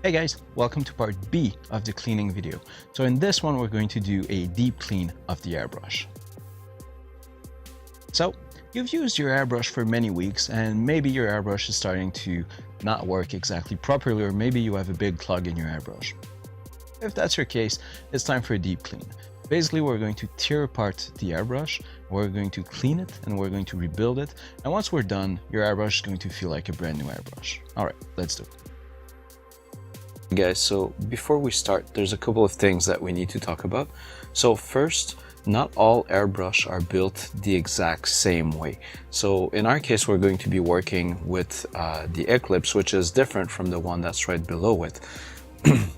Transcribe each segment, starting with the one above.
Hey guys, welcome to part B of the cleaning video. So in this one, we're going to do a deep clean of the airbrush. So you've used your airbrush for many weeks and maybe your airbrush is starting to not work exactly properly, or maybe you have a big clog in your airbrush. If that's your case, it's time for a deep clean. Basically, we're going to tear apart the airbrush, we're going to clean it, and we're going to rebuild it. And once we're done, your airbrush is going to feel like a brand new airbrush. All right, let's do it. Guys, so before we start, there's a couple of things that we need to talk about. So first, not all airbrush are built the exact same way. So in our case, we're going to be working with the Eclipse, which is different from the one that's right below it.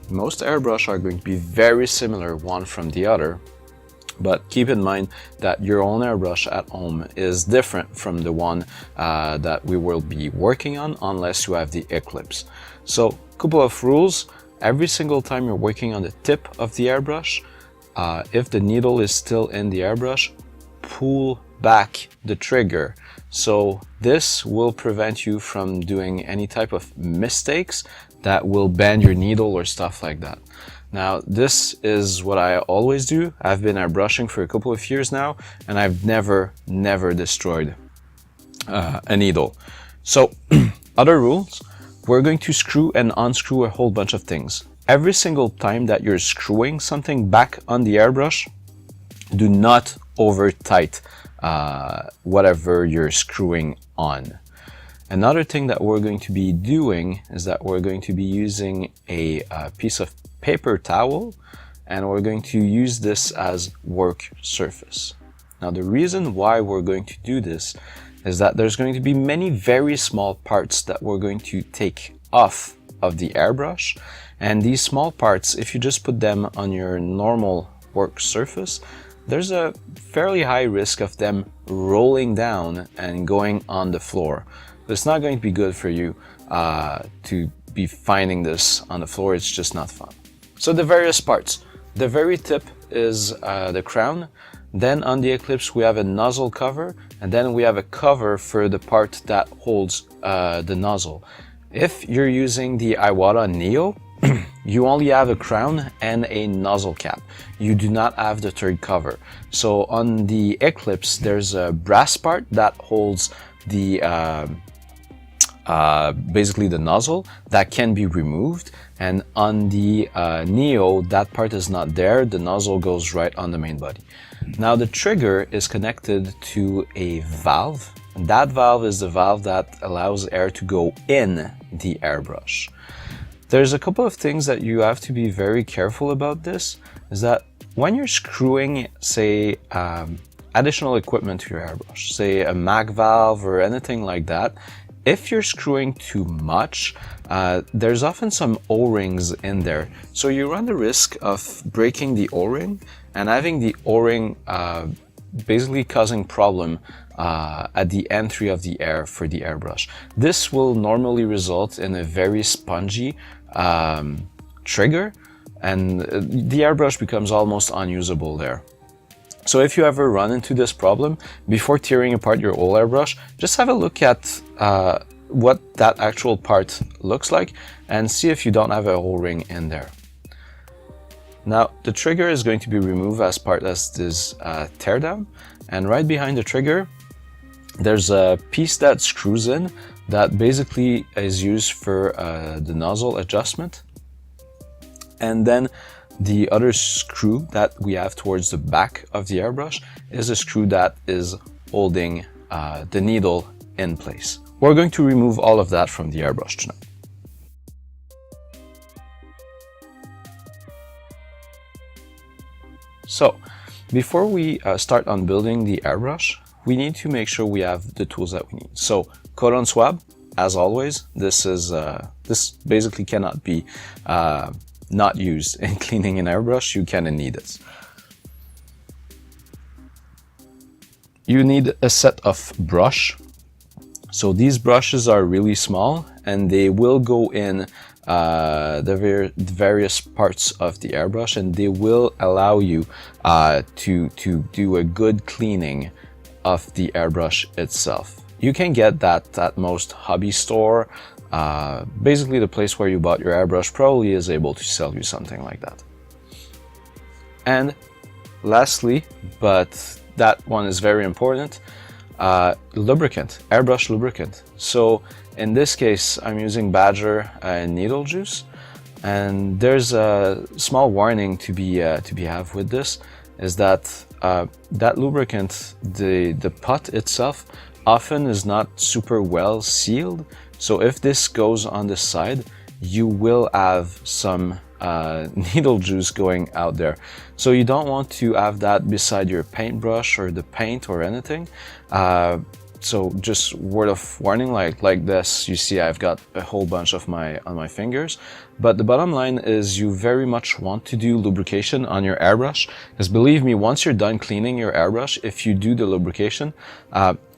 Most airbrush are going to be very similar one from the other, but keep in mind that your own airbrush at home is different from the one that we will be working on, unless you have the Eclipse. So couple of rules: every single time you're working on the tip of the airbrush, if the needle is still in the airbrush, pull back the trigger. So this will prevent you from doing any type of mistakes that will bend your needle or stuff like that. Now, this is what I always do. I've been airbrushing for a couple of years now, and I've never destroyed a needle. So other rules: we're going to screw and unscrew a whole bunch of things. Every single time that you're screwing something back on the airbrush, do not over tight whatever you're screwing on. Another thing that we're going to be doing is that we're going to be using a piece of paper towel, and we're going to use this as work surface. Now, the reason why we're going to do this is that there's going to be many very small parts that we're going to take off of the airbrush, and these small parts, if you just put them on your normal work surface, there's a fairly high risk of them rolling down and going on the floor. It's not going to be good for you to be finding this on the floor. It's just not fun. So the various parts: the very tip is the crown. Then on the Eclipse we have a nozzle cover, and then we have a cover for the part that holds the nozzle. If you're using the Iwata Neo, you only have a crown and a nozzle cap. You do not have the third cover. So on the Eclipse, there's a brass part that holds the basically the nozzle that can be removed, and on the Neo, that part is not there. The nozzle goes right on the main body. Now, the trigger is connected to a valve, and that valve is the valve that allows air to go in the airbrush. There's a couple of things that you have to be very careful about. This is that when you're screwing, say, additional equipment to your airbrush, say a mag valve or anything like that, if you're screwing too much, there's often some O-rings in there. So you run the risk of breaking the O-ring and having the O-ring basically causing problem at the entry of the air for the airbrush. This will normally result in a very spongy trigger, and the airbrush becomes almost unusable there. So if you ever run into this problem, before tearing apart your old airbrush, just have a look at what that actual part looks like and see if you don't have a O-ring in there. Now, the trigger is going to be removed as part of this teardown, and right behind the trigger, there's a piece that screws in that basically is used for the nozzle adjustment. And then the other screw that we have towards the back of the airbrush is a screw that is holding the needle in place. We're going to remove all of that from the airbrush tonight. So, before we start on building the airbrush, we need to make sure we have the tools that we need. So, cotton swab, as always, this basically cannot be not used in cleaning an airbrush. You kind of need this. You need a set of brush. So these brushes are really small, and they will go in the various parts of the airbrush, and they will allow you to do a good cleaning of the airbrush itself. You can get that at most hobby store basically the place where you bought your airbrush probably is able to sell you something like that. And lastly, but that one is very important, lubricant, airbrush lubricant. So in this case, I'm using Badger needle juice, and there's a small warning to be have with this, is that that lubricant, the pot itself, often is not super well sealed. So if this goes on the side, you will have some needle juice going out there. So you don't want to have that beside your paintbrush or the paint or anything. So just word of warning, like this, you see I've got a whole bunch of on my fingers. But the bottom line is you very much want to do lubrication on your airbrush, because believe me, once you're done cleaning your airbrush, if you do the lubrication,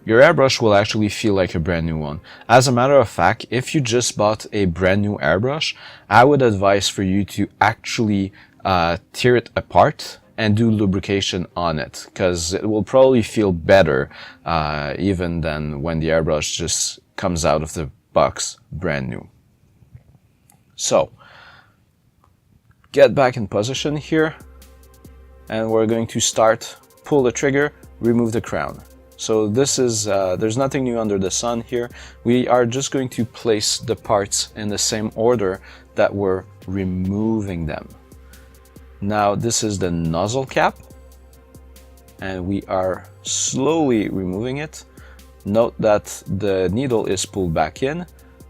your airbrush will actually feel like a brand new one. As a matter of fact, if you just bought a brand new airbrush, I would advise for you to actually tear it apart and do lubrication on it, because it will probably feel better even than when the airbrush just comes out of the box brand new. So get back in position here, and we're going to start, pull the trigger, remove the crown. So this is, there's nothing new under the sun here. We are just going to place the parts in the same order that we're removing them. Now this is the nozzle cap, and we are slowly removing it. Note that the needle is pulled back in,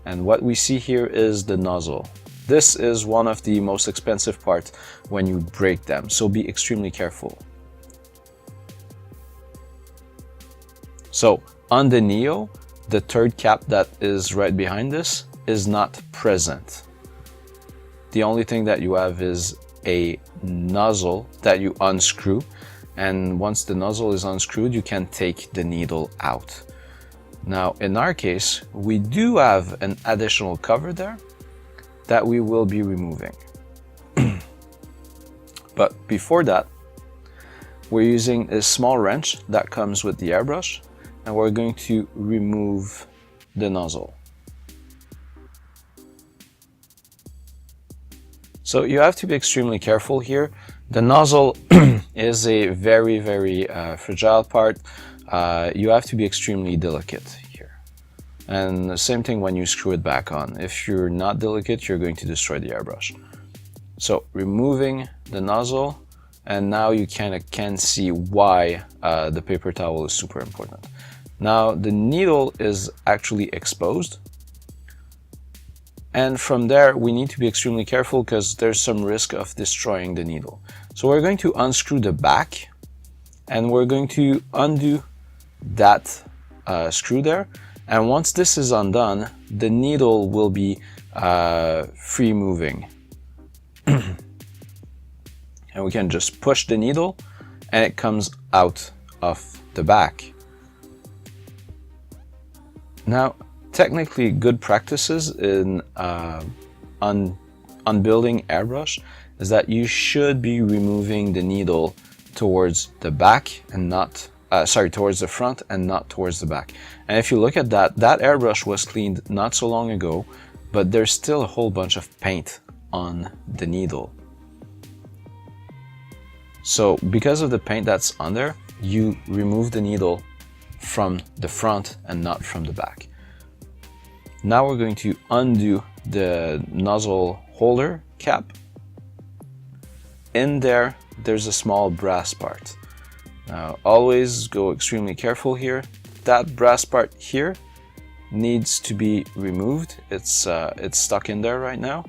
and what we see here is the nozzle. This is one of the most expensive parts when you break them, so be extremely careful. So on the Neo, the third cap that is right behind this is not present. The only thing that you have is a nozzle that you unscrew, and once the nozzle is unscrewed, you can take the needle out. Now in our case, we do have an additional cover there that we will be removing. But before that, we're using a small wrench that comes with the airbrush, and we're going to remove the nozzle. So you have to be extremely careful here. The nozzle is a very, very fragile part. You have to be extremely delicate here. And the same thing when you screw it back on. If you're not delicate, you're going to destroy the airbrush. So removing the nozzle, and now you kind of can see why the paper towel is super important. Now the needle is actually exposed, and from there we need to be extremely careful because there's some risk of destroying the needle. So we're going to unscrew the back, and we're going to undo that screw there, and once this is undone, the needle will be free moving. And we can just push the needle and it comes out of the back. Now, technically good practices in on building airbrush is that you should be removing the needle towards the back and not, towards the front and not towards the back. And if you look at that, that airbrush was cleaned not so long ago, but there's still a whole bunch of paint on the needle. So because of the paint that's on there, you remove the needle from the front and not from the back. Now we're going to undo the nozzle holder cap. In there, there's a small brass part. Now always go extremely careful here. That brass part here needs to be removed. It's stuck in there right now.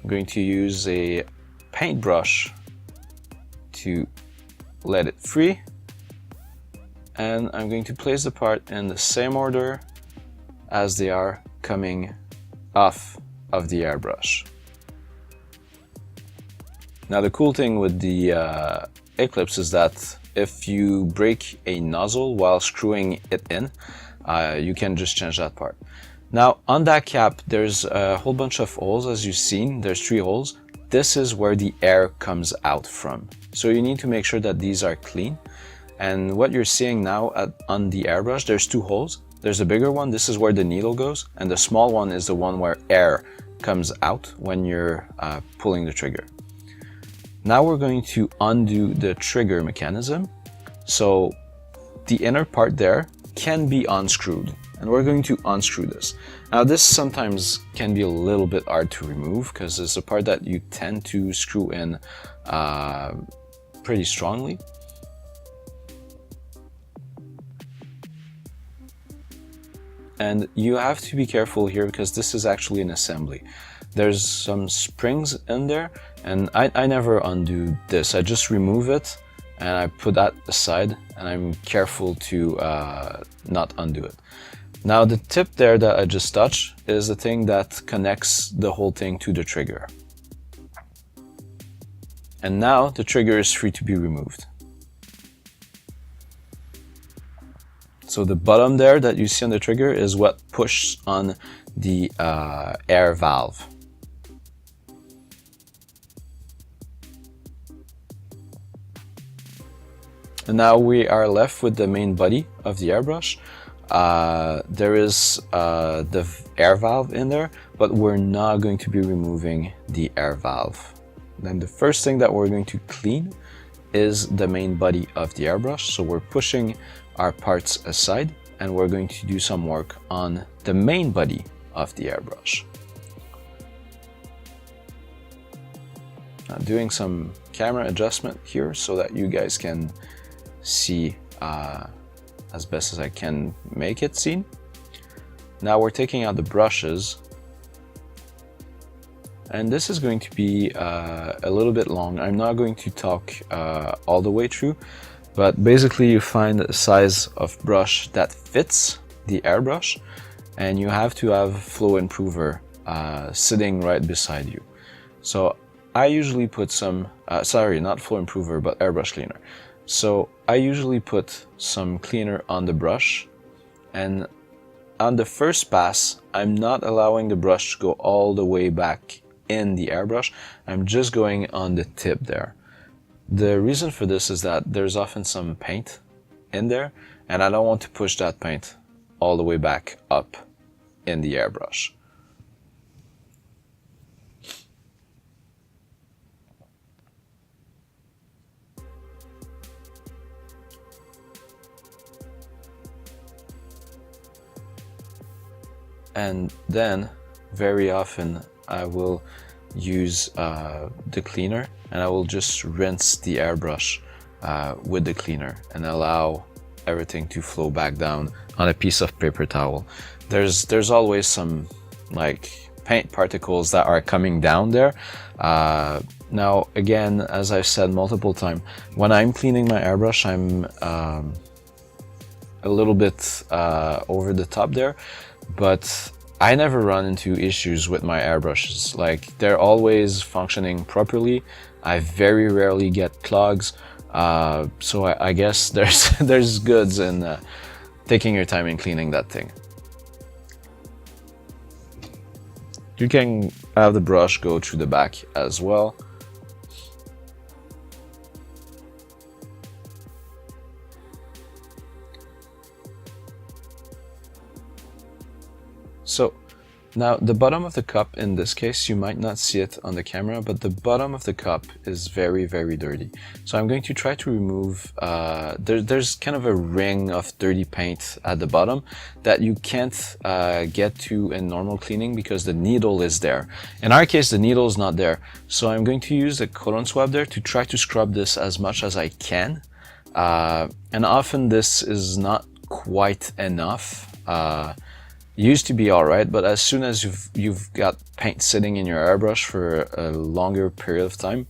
I'm going to use a paintbrush to let it free, and I'm going to place the part in the same order as they are coming off of the airbrush. Now the cool thing with the Eclipse is that if you break a nozzle while screwing it in, you can just change that part. Now on that cap, there's a whole bunch of holes. As you've seen, there's 3 holes. This is where the air comes out from. So you need to make sure that these are clean. And what you're seeing now on the airbrush, there's 2 holes. There's a bigger one, this is where the needle goes, and the small one is the one where air comes out when you're pulling the trigger. Now we're going to undo the trigger mechanism. So the inner part there can be unscrewed, and we're going to unscrew this. Now this sometimes can be a little bit hard to remove because it's a part that you tend to screw in pretty strongly. And you have to be careful here because this is actually an assembly. There's some springs in there, and I never undo this. I just remove it and I put that aside, and I'm careful to not undo it. Now the tip there that I just touched is the thing that connects the whole thing to the trigger. And now the trigger is free to be removed. So the bottom there that you see on the trigger is what pushes on the air valve. And now we are left with the main body of the airbrush. There is the air valve in there, but we're not going to be removing the air valve. Then the first thing that we're going to clean is the main body of the airbrush. So we're pushing our parts aside and we're going to do some work on the main body of the airbrush. Now doing some camera adjustment here so that you guys can see as best as I can make it seen. Now we're taking out the brushes, and this is going to be a little bit long. I'm not going to talk all the way through, but basically you find a size of brush that fits the airbrush, and you have to have flow improver sitting right beside you. So I usually put some, sorry, not flow improver, but airbrush cleaner. So I usually put some cleaner on the brush, and on the first pass, I'm not allowing the brush to go all the way back in the airbrush. I'm just going on the tip there. The reason for this is that there's often some paint in there, and I don't want to push that paint all the way back up in the airbrush. And then very often I will use the cleaner, and I will just rinse the airbrush with the cleaner and allow everything to flow back down on a piece of paper towel. There's always some like paint particles that are coming down there. Now again, as I've said multiple times, when I'm cleaning my airbrush, I'm a little bit over the top there, but I never run into issues with my airbrushes. Like, they're always functioning properly. I very rarely get clogs, so I guess there's goods in taking your time in cleaning that thing. You can have the brush go through the back as well. So now the bottom of the cup, in this case, you might not see it on the camera, but the bottom of the cup is very, very dirty. So I'm going to try to remove, there's kind of a ring of dirty paint at the bottom that you can't get to in normal cleaning because the needle is there. In our case, the needle is not there. So I'm going to use the cotton swab there to try to scrub this as much as I can. And often this is not quite enough. Used to be alright, but as soon as you've got paint sitting in your airbrush for a longer period of time,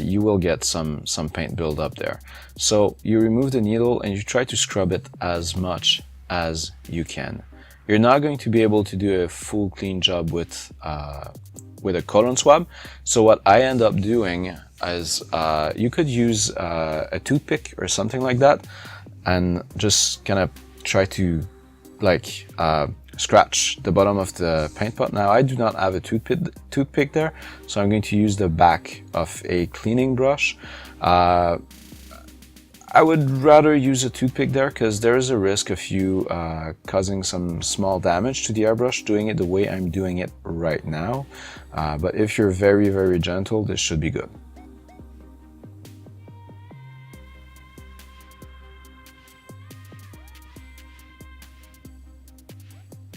you will get some paint build up there. So you remove the needle and you try to scrub it as much as you can. You're not going to be able to do a full clean job with a cotton swab. So what I end up doing is you could use a toothpick or something like that and just kind of try to scratch the bottom of the paint pot. Now I do not have a toothpick there, so I'm going to use the back of a cleaning brush. I would rather use a toothpick there because there is a risk of you causing some small damage to the airbrush doing it the way I'm doing it right now. But if you're very, very gentle, this should be good.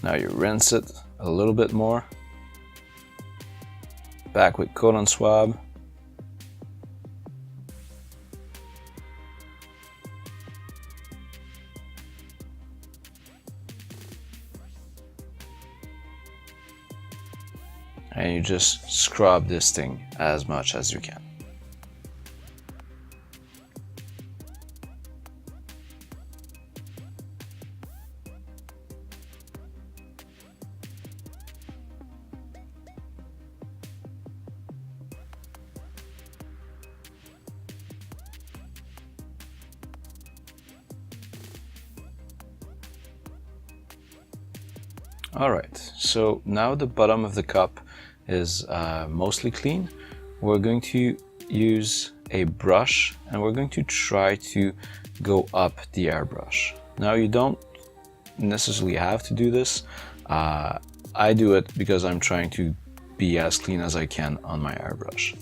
Now you rinse it a little bit more. Back with coat on swab. And you just scrub this thing as much as you can. Alright, so now the bottom of the cup is mostly clean. We're going to use a brush and we're going to try to go up the airbrush. Now you don't necessarily have to do this. I do it because I'm trying to be as clean as I can on my airbrush.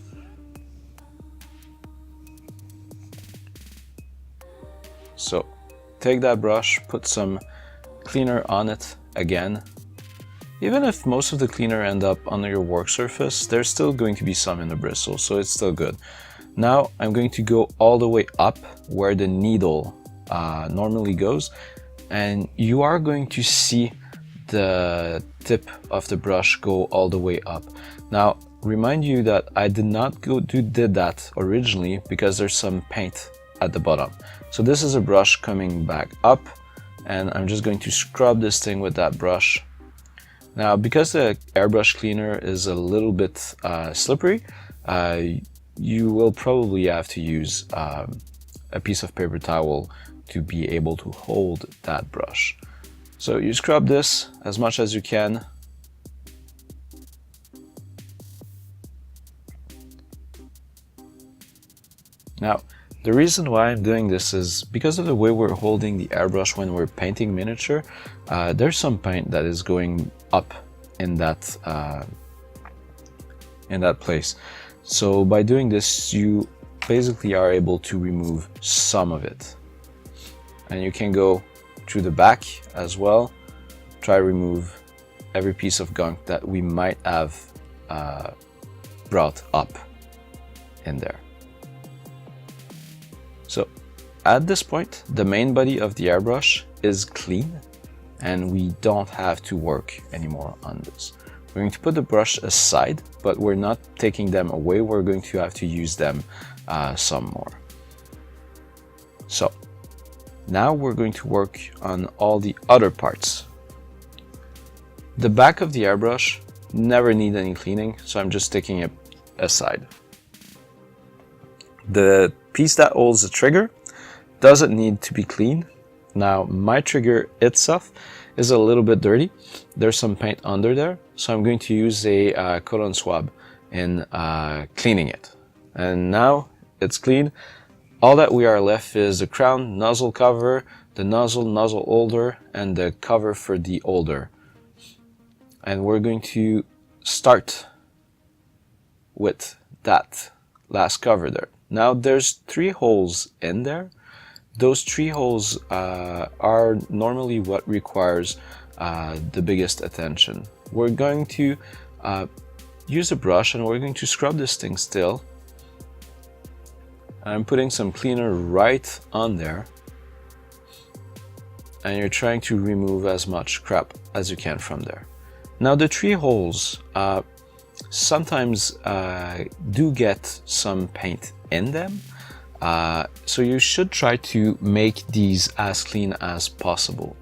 So take that brush, put some cleaner on it again. Even if most of the cleaner end up on your work surface, there's still going to be some in the bristle, so it's still good. Now I'm going to go all the way up where the needle normally goes, and you are going to see the tip of the brush go all the way up. Now remind you that I did not did that originally because there's some paint at the bottom. So this is a brush coming back up, and I'm just going to scrub this thing with that brush. Now, because the airbrush cleaner is a little bit slippery, you will probably have to use a piece of paper towel to be able to hold that brush. So you scrub this as much as you can. Now, the reason why I'm doing this is because of the way we're holding the airbrush when we're painting miniature. There's some paint that is going up in that place. So by doing this, you basically are able to remove some of it. And you can go through the back as well. Try to remove every piece of gunk that we might have brought up in there. So at this point, the main body of the airbrush is clean and we don't have to work anymore on this. We're going to put the brush aside, but we're not taking them away. We're going to have to use them some more. So now we're going to work on all the other parts. The back of the airbrush never need any cleaning, so I'm just taking it aside. The piece that holds the trigger doesn't need to be clean. Now my trigger itself is a little bit dirty. There's some paint under there, so I'm going to use a cotton swab in cleaning it. And now it's clean. All that we are left is the crown, nozzle cover, the nozzle holder, and the cover for the holder. And we're going to start with that last cover there. Now there's 3 holes in there. Those 3 holes are normally what requires the biggest attention. We're going to use a brush and we're going to scrub this thing still. I'm putting some cleaner right on there. And you're trying to remove as much crap as you can from there. Now the 3 holes sometimes do get some paint in them. So you should try to make these as clean as possible.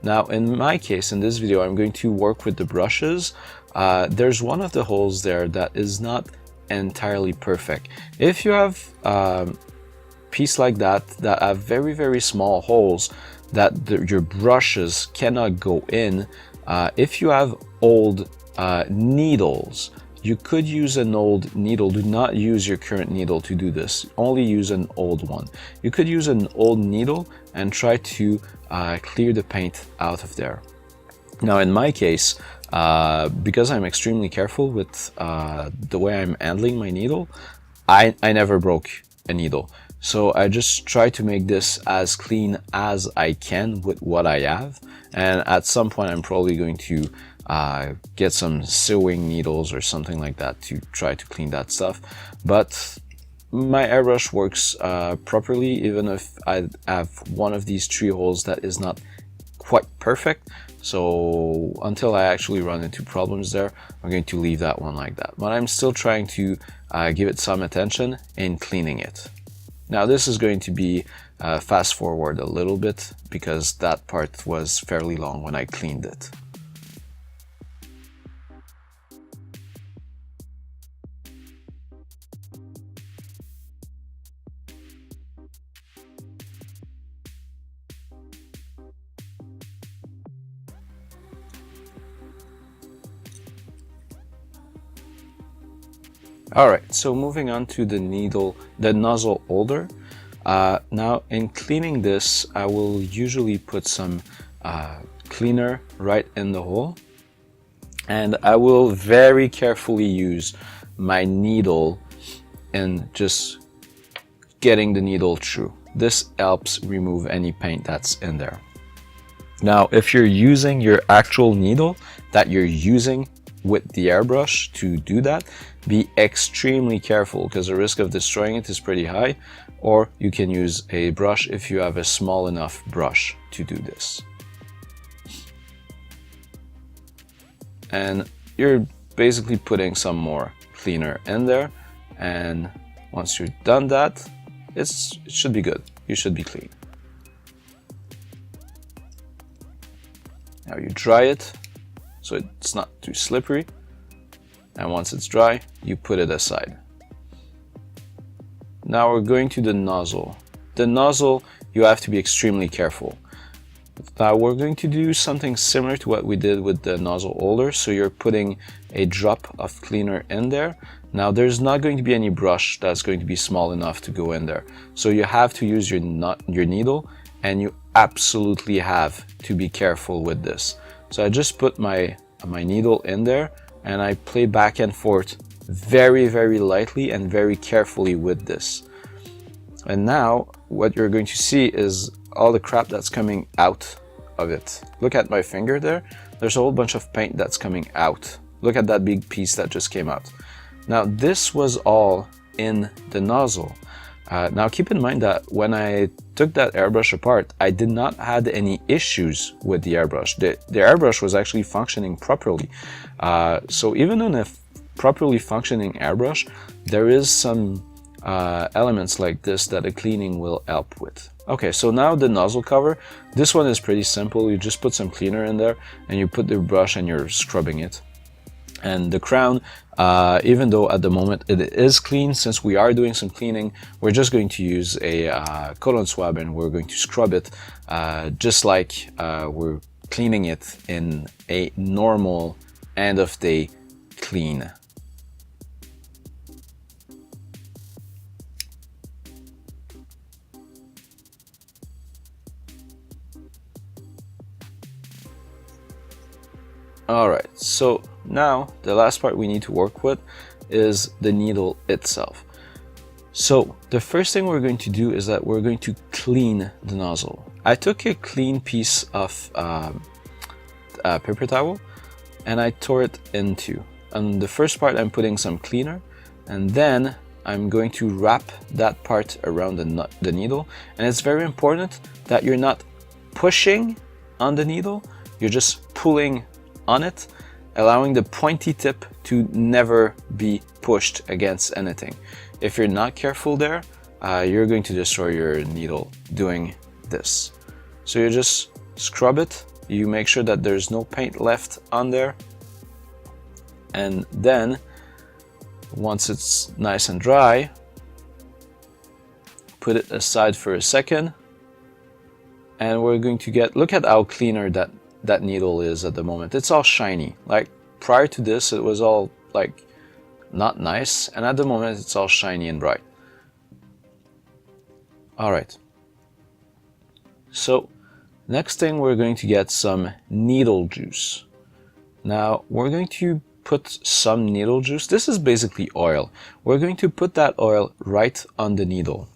Now in my case, in this video, I'm going to work with the brushes. There's one of the holes there that is not entirely perfect. If you have a piece like that have very, very small holes that your brushes cannot go in, if you have old needles, You could use an old needle. Do not use your current needle to do this. Only use an old one. You could use an old needle and try to clear the paint out of there. Now in my case, because I'm extremely careful with the way I'm handling my needle, I never broke a needle. So I just try to make this as clean as I can with what I have. And at some point I'm probably going to get some sewing needles or something like that to try to clean that stuff. But my airbrush works properly, even if I have one of these 3 holes that is not quite perfect. So until I actually run into problems there, I'm going to leave that one like that. But I'm still trying to give it some attention in cleaning it. Now this is going to be fast forward a little bit because that part was fairly long when I cleaned it. Alright, so moving on to the nozzle holder. Now in cleaning this, I will usually put some cleaner right in the hole, and I will very carefully use my needle and just getting the needle through. This helps remove any paint that's in there. Now if you're using your actual needle that you're using with the airbrush to do that, be extremely careful because the risk of destroying it is pretty high. Or you can use a brush if you have a small enough brush to do this. And you're basically putting some more cleaner in there, and once you're done that, it should be good. You should be clean. Now you dry it so it's not too slippery, and once it's dry, you put it aside. Now we're going to the nozzle. The nozzle, you have to be extremely careful. Now we're going to do something similar to what we did with the nozzle holder. So you're putting a drop of cleaner in there. Now there's not going to be any brush that's going to be small enough to go in there. So you have to use your needle, and you absolutely have to be careful with this. So I just put my needle in there, and I play back and forth very, very lightly and very carefully with this. And now what you're going to see is all the crap that's coming out of it. Look at my finger there. There's a whole bunch of paint that's coming out. Look at that big piece that just came out. Now this was all in the nozzle. Now keep in mind that when I took that airbrush apart, I did not have any issues with the airbrush. The airbrush was actually functioning properly. So even on a properly functioning airbrush, there is some elements like this that a cleaning will help with. Okay, so now the nozzle cover. This one is pretty simple. You just put some cleaner in there and you put the brush and you're scrubbing it. And the crown, even though at the moment it is clean, since we are doing some cleaning, we're just going to use a cotton swab and we're going to scrub it just like we're cleaning it in a normal end of day clean. Alright, so now the last part we need to work with is the needle itself. So the first thing we're going to do is that we're going to clean the nozzle. I took a clean piece of paper towel and I tore it in two. On the first part I'm putting some cleaner, and then I'm going to wrap that part around the needle. And it's very important that you're not pushing on the needle, you're just pulling on it, allowing the pointy tip to never be pushed against anything. If you're not careful there, you're going to destroy your needle doing this. So you just scrub it, you make sure that there's no paint left on there, and then once it's nice and dry, put it aside for a second, and we're going to look at how cleaner that needle is at the moment. It's all shiny. Like prior to this, it was all like not nice, and at the moment it's all shiny and bright. Alright, so next thing, we're going to get some needle juice. Now we're going to put some needle juice. This is basically oil. We're going to put that oil right on the needle.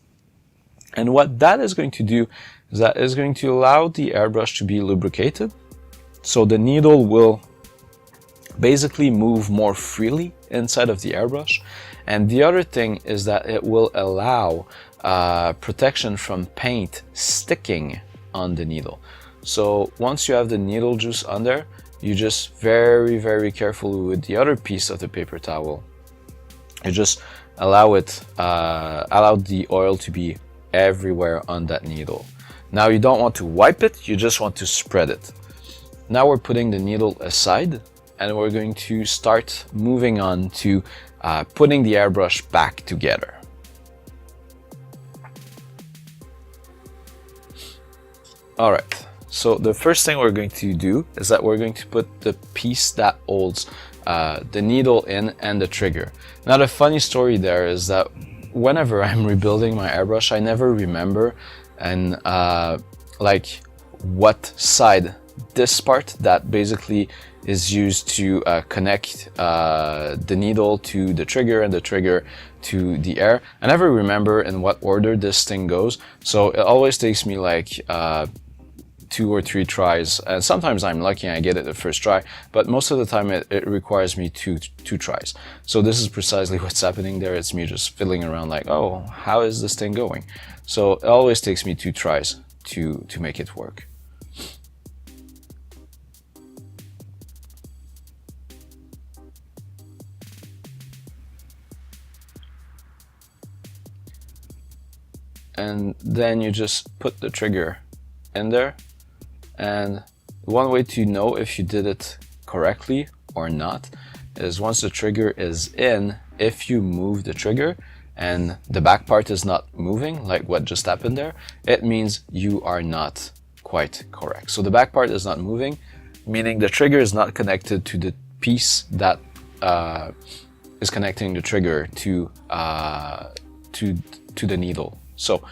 And what that is going to do is that is going to allow the airbrush to be lubricated. So the needle will basically move more freely inside of the airbrush. And the other thing is that it will allow protection from paint sticking on the needle. So once you have the needle juice on there, you just very carefully with the other piece of the paper towel, you just allow the oil to be everywhere on that needle. Now you don't want to wipe it, you just want to spread it. Now we're putting the needle aside and we're going to start moving on to putting the airbrush back together. Alright, so the first thing we're going to do is that we're going to put the piece that holds the needle in and the trigger. Now the funny story there is that whenever I'm rebuilding my airbrush, I never remember like what side this part that basically is used to connect the needle to the trigger and the trigger to the air. I never remember in what order this thing goes, so it always takes me like 2 or 3 tries, and sometimes I'm lucky and I get it the first try, but most of the time it requires me two tries. So this is precisely what's happening there. It's me just fiddling around like, oh, how is this thing going? So it always takes me 2 tries to make it work. And then you just put the trigger in there. And one way to know if you did it correctly or not is once the trigger is in, if you move the trigger and the back part is not moving, like what just happened there, it means you are not quite correct. So the back part is not moving, meaning the trigger is not connected to the piece that is connecting the trigger to the needle. So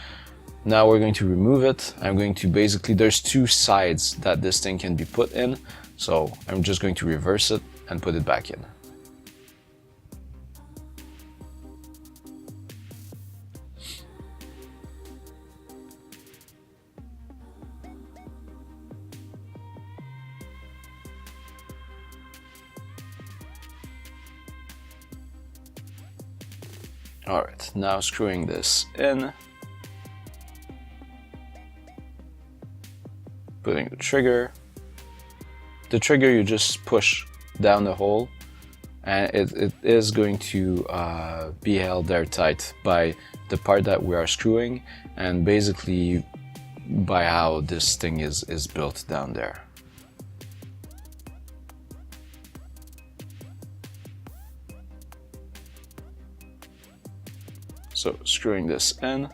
now we're going to remove it. I'm going to basically, there's 2 sides that this thing can be put in. So I'm just going to reverse it and put it back in. All right, now screwing this in. Putting the trigger. The trigger you just push down the hole and it is going to be held there tight by the part that we are screwing and basically by how this thing is built down there. So screwing this in.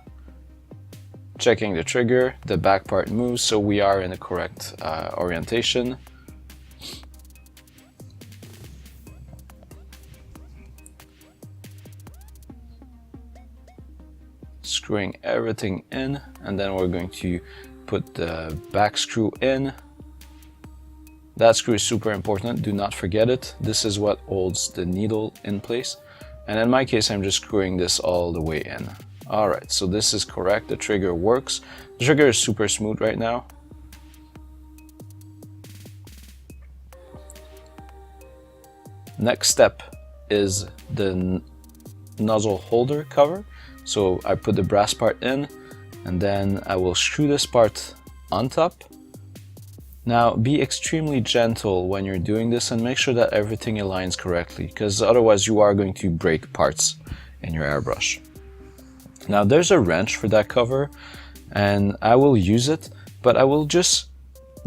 Checking the trigger, the back part moves, so we are in the correct orientation. Screwing everything in, and then we're going to put the back screw in. That screw is super important, do not forget it. This is what holds the needle in place. And in my case, I'm just screwing this all the way in. Alright, so this is correct, the trigger works. The trigger is super smooth right now. Next step is the nozzle holder cover. So I put the brass part in and then I will screw this part on top. Now be extremely gentle when you're doing this and make sure that everything aligns correctly, because otherwise you are going to break parts in your airbrush. Now there's a wrench for that cover and I will use it, but I will just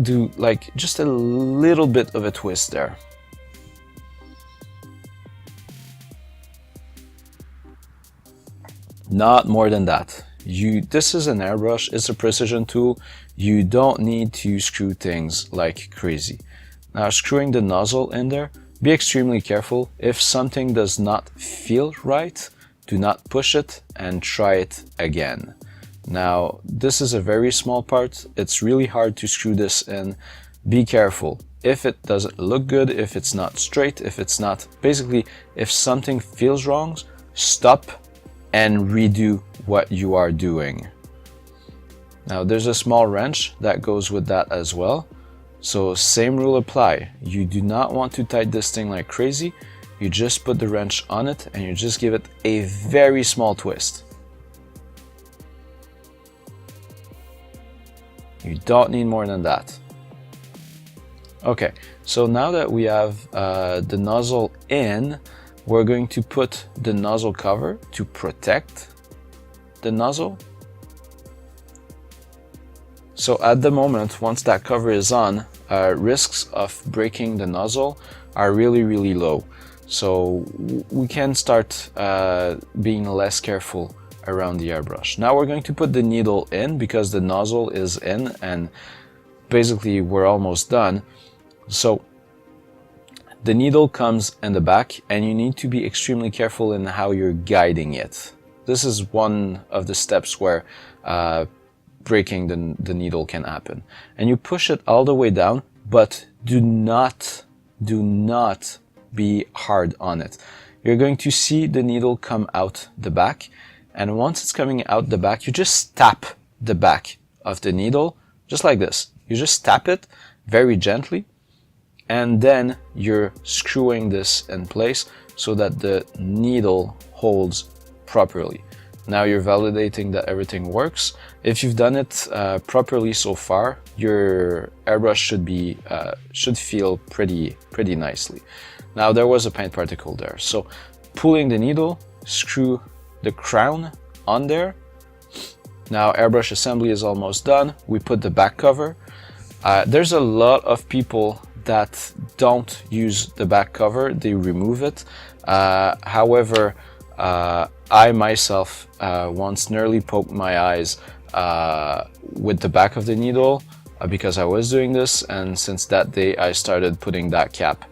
do like just a little bit of a twist there. Not more than that. This is an airbrush, it's a precision tool. You don't need to screw things like crazy. Now screwing the nozzle in there, be extremely careful. If something does not feel right, do not push it and try it again. Now, this is a very small part. It's really hard to screw this in. Be careful. If it doesn't look good, if it's not straight, if it's not, basically, if something feels wrong, stop and redo what you are doing. Now, there's a small wrench that goes with that as well. So same rule apply. You do not want to tighten this thing like crazy. You just put the wrench on it and you just give it a very small twist. You don't need more than that. Okay, so now that we have the nozzle in, we're going to put the nozzle cover to protect the nozzle. So at the moment, once that cover is on, risks of breaking the nozzle are really low. So we can start being less careful around the airbrush. Now we're going to put the needle in because the nozzle is in and basically we're almost done. So the needle comes in the back and you need to be extremely careful in how you're guiding it. This is one of the steps where breaking the needle can happen. And you push it all the way down, but do not be hard on it. You're going to see the needle come out the back, and once it's coming out the back, you just tap the back of the needle, just like this. You just tap it very gently, and then you're screwing this in place so that the needle holds properly. Now you're validating that everything works. If you've done it properly so far, your airbrush should feel pretty nicely. Now there was a paint particle there, so pulling the needle, screw the crown on there. Now airbrush assembly is almost done. We put the back cover. There's a lot of people that don't use the back cover, they remove it. However, I myself once nearly poked my eyes with the back of the needle because I was doing this, and since that day I started putting that cap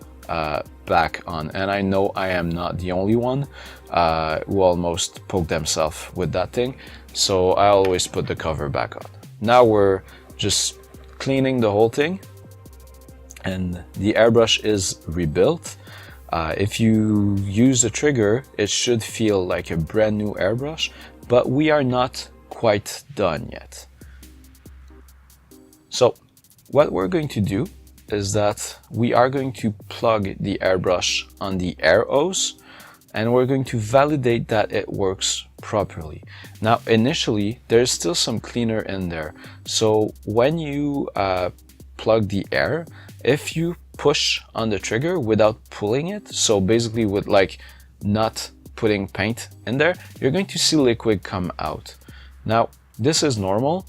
back on, and I know I am not the only one who almost poked themselves with that thing, so I always put the cover back on. Now we're just cleaning the whole thing and the airbrush is rebuilt. If you use the trigger, it should feel like a brand new airbrush, but we are not quite done yet. So what we're going to do is that we are going to plug the airbrush on the air hose and we're going to validate that it works properly. Now initially there's still some cleaner in there, so when you plug the air, if you push on the trigger without pulling it, so basically with like not putting paint in there, you're going to see liquid come out. Now this is normal,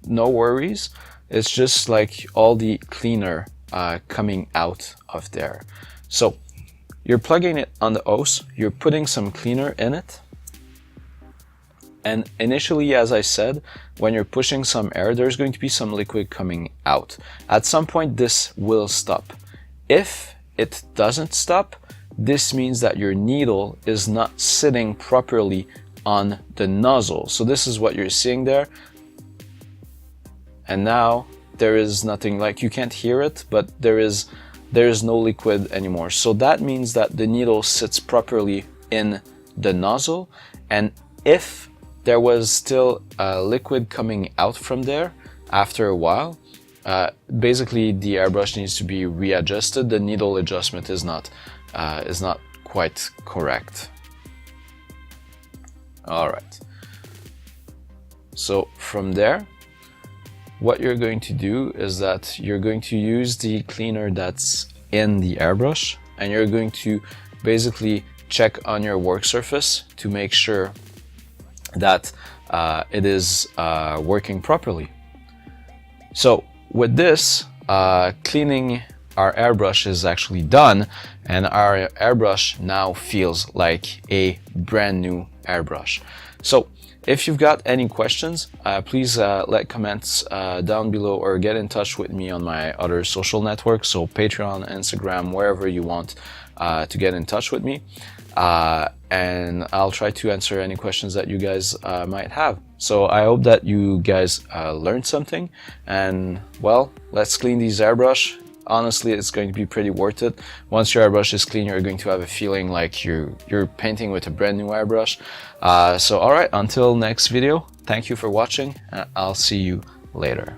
no worries, it's just like all the cleaner coming out of there. So you're plugging it on the hose, you're putting some cleaner in it, and initially, as I said, when you're pushing some air, there's going to be some liquid coming out. At some point this will stop. If it doesn't stop, this means that your needle is not sitting properly on the nozzle. So this is what you're seeing there. And now there is nothing, like you can't hear it, but there is no liquid anymore. So that means that the needle sits properly in the nozzle, and if there was still liquid coming out from there after a while, basically the airbrush needs to be readjusted. The needle adjustment is not quite correct. All right. So from there, what you're going to do is that you're going to use the cleaner that's in the airbrush, and you're going to basically check on your work surface to make sure that it is working properly. So with this, cleaning our airbrush is actually done, and our airbrush now feels like a brand new Airbrush. So if you've got any questions, please let comments down below or get in touch with me on my other social networks, so Patreon, Instagram, wherever you want to get in touch with me. And I'll try to answer any questions that you guys might have. So I hope that you guys learned something, and well, let's clean these airbrush. Honestly, it's going to be pretty worth it. Once your airbrush is clean, you're going to have a feeling like you're painting with a brand new airbrush. So all right, until next video, thank you for watching, and I'll see you later.